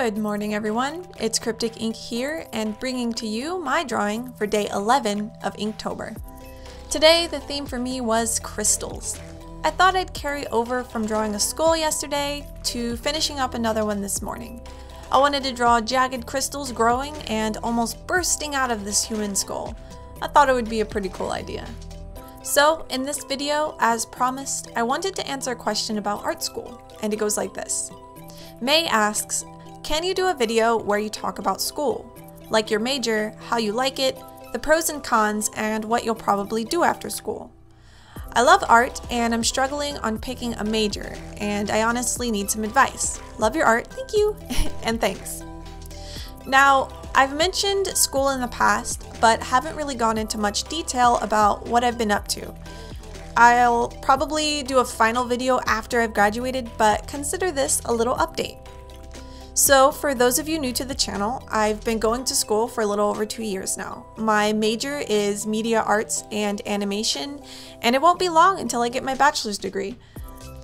Good morning, everyone. It's Cryptic Ink here and bringing to you my drawing for day 11 of Inktober. Today, the theme for me was crystals. I thought I'd carry over from drawing a skull yesterday to finishing up another one this morning. I wanted to draw jagged crystals growing and almost bursting out of this human skull. I thought it would be a pretty cool idea. So, in this video, as promised, I wanted to answer a question about art school, and it goes like this. May asks, can you do a video where you talk about school? Like your major, how you like it, the pros and cons, and what you'll probably do after school. I love art and I'm struggling on picking a major, and I honestly need some advice. Love your art, thank you, and thanks. Now, I've mentioned school in the past, but haven't really gone into much detail about what I've been up to. I'll probably do a final video after I've graduated, but consider this a little update. So for those of you new to the channel, I've been going to school for a little over 2 years now. My major is media arts and animation, and it won't be long until I get my bachelor's degree.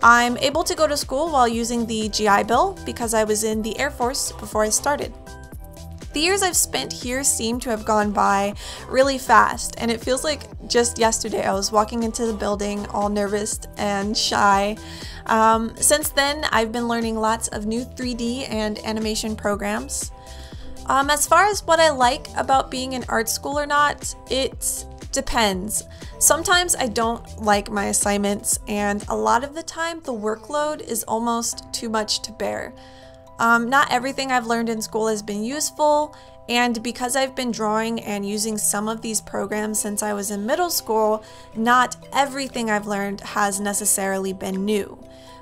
I'm able to go to school while using the GI Bill because I was in the Air Force before I started. The years I've spent here seem to have gone by really fast, and it feels like just yesterday I was walking into the building all nervous and shy. Since then, I've been learning lots of new 3D and animation programs. As far as what I like about being in art school or not, it depends. Sometimes I don't like my assignments, and a lot of the time the workload is almost too much to bear. Not everything I've learned in school has been useful, and because I've been drawing and using some of these programs since I was in middle school, not everything I've learned has necessarily been new.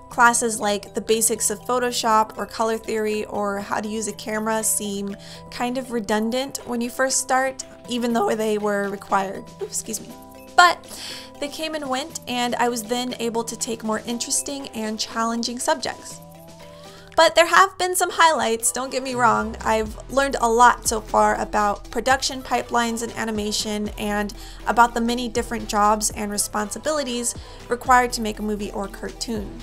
Classes like the basics of Photoshop or color theory or how to use a camera seem kind of redundant when you first start, even though they were required. Oops, excuse me. But they came and went, and I was then able to take more interesting and challenging subjects. But there have been some highlights, don't get me wrong. I've learned a lot so far about production pipelines and animation, and about the many different jobs and responsibilities required to make a movie or cartoon.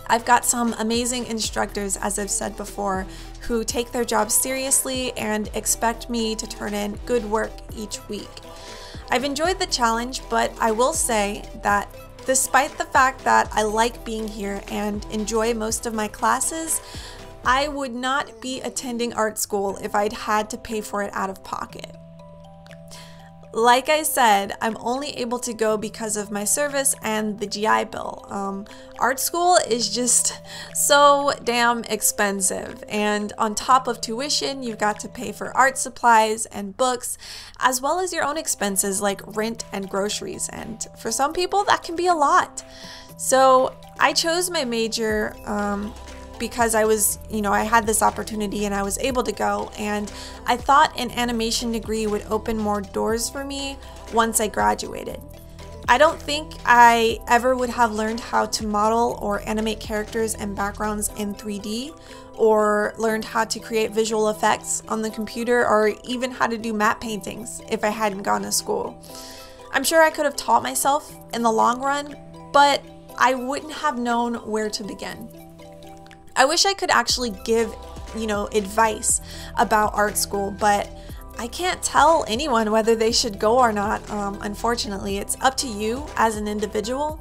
I've got some amazing instructors, as I've said before, who take their jobs seriously and expect me to turn in good work each week. I've enjoyed the challenge, but I will say that despite the fact that I like being here and enjoy most of my classes, I would not be attending art school if I'd had to pay for it out of pocket. Like I said, I'm only able to go because of my service and the GI Bill. Art school is just so damn expensive, and on top of tuition, you've got to pay for art supplies and books, as well as your own expenses like rent and groceries, and for some people that can be a lot. So I chose my major because I had this opportunity and I was able to go, and I thought an animation degree would open more doors for me once I graduated. I don't think I ever would have learned how to model or animate characters and backgrounds in 3D, or learned how to create visual effects on the computer, or even how to do matte paintings if I hadn't gone to school. I'm sure I could have taught myself in the long run, but I wouldn't have known where to begin. I wish I could actually give, advice about art school, but I can't tell anyone whether they should go or not. Unfortunately, it's up to you as an individual.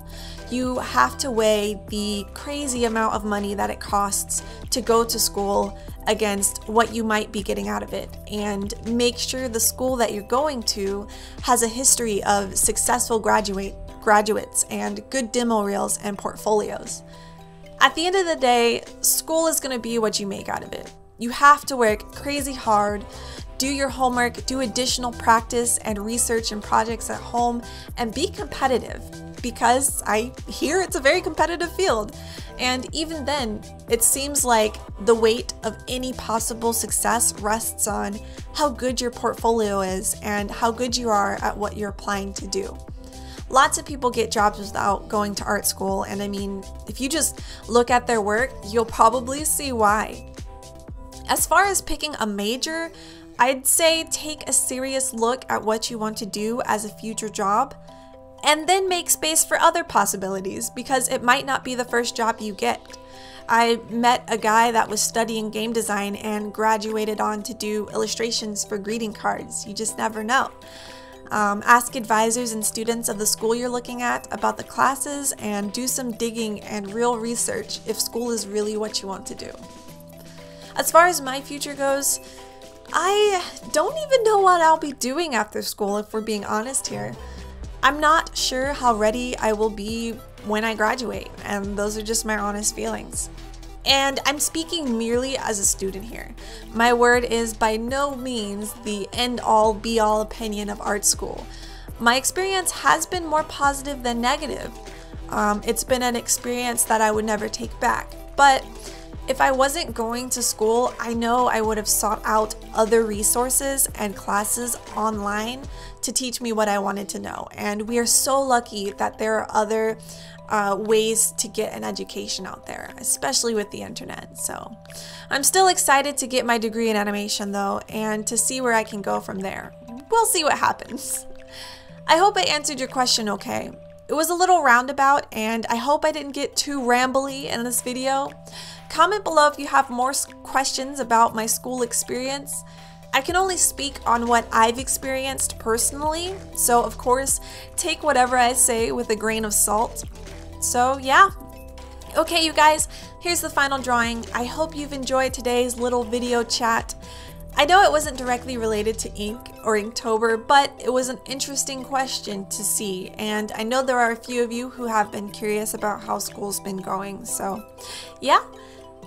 You have to weigh the crazy amount of money that it costs to go to school against what you might be getting out of it, and make sure the school that you're going to has a history of successful graduates and good demo reels and portfolios. At the end of the day, school is going to be what you make out of it. You have to work crazy hard, do your homework, do additional practice and research and projects at home, and be competitive, because I hear it's a very competitive field. And even then, it seems like the weight of any possible success rests on how good your portfolio is and how good you are at what you're applying to do. Lots of people get jobs without going to art school, and I mean, if you just look at their work, you'll probably see why. As far as picking a major, I'd say take a serious look at what you want to do as a future job, and then make space for other possibilities, because it might not be the first job you get. I met a guy that was studying game design and graduated on to do illustrations for greeting cards. You just never know. Ask advisors and students of the school you're looking at about the classes and do some digging and real research if school is really what you want to do. As far as my future goes, I don't even know what I'll be doing after school, if we're being honest here. I'm not sure how ready I will be when I graduate, and those are just my honest feelings. And I'm speaking merely as a student here. My word is by no means the end-all, be-all opinion of art school. My experience has been more positive than negative. It's been an experience that I would never take back. But if I wasn't going to school, I know I would have sought out other resources and classes online to teach me what I wanted to know. And we are so lucky that there are other ways to get an education out there, especially with the internet. So I'm still excited to get my degree in animation though, and to see where I can go from there. We'll see what happens. I hope I answered your question okay. It was a little roundabout, and I hope I didn't get too rambly in this video. Comment below if you have more questions about my school experience. I can only speak on what I've experienced personally, so of course, take whatever I say with a grain of salt. So yeah. Okay, you guys, here's the final drawing. I hope you've enjoyed today's little video chat. I know it wasn't directly related to ink or Inktober, but it was an interesting question to see, and I know there are a few of you who have been curious about how school's been going, so yeah.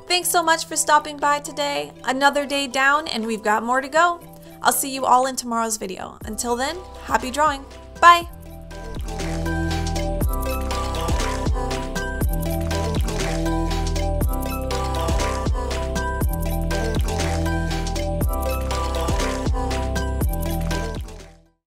Thanks so much for stopping by today. Another day down, and we've got more to go. I'll see you all in tomorrow's video. Until then, happy drawing. Bye!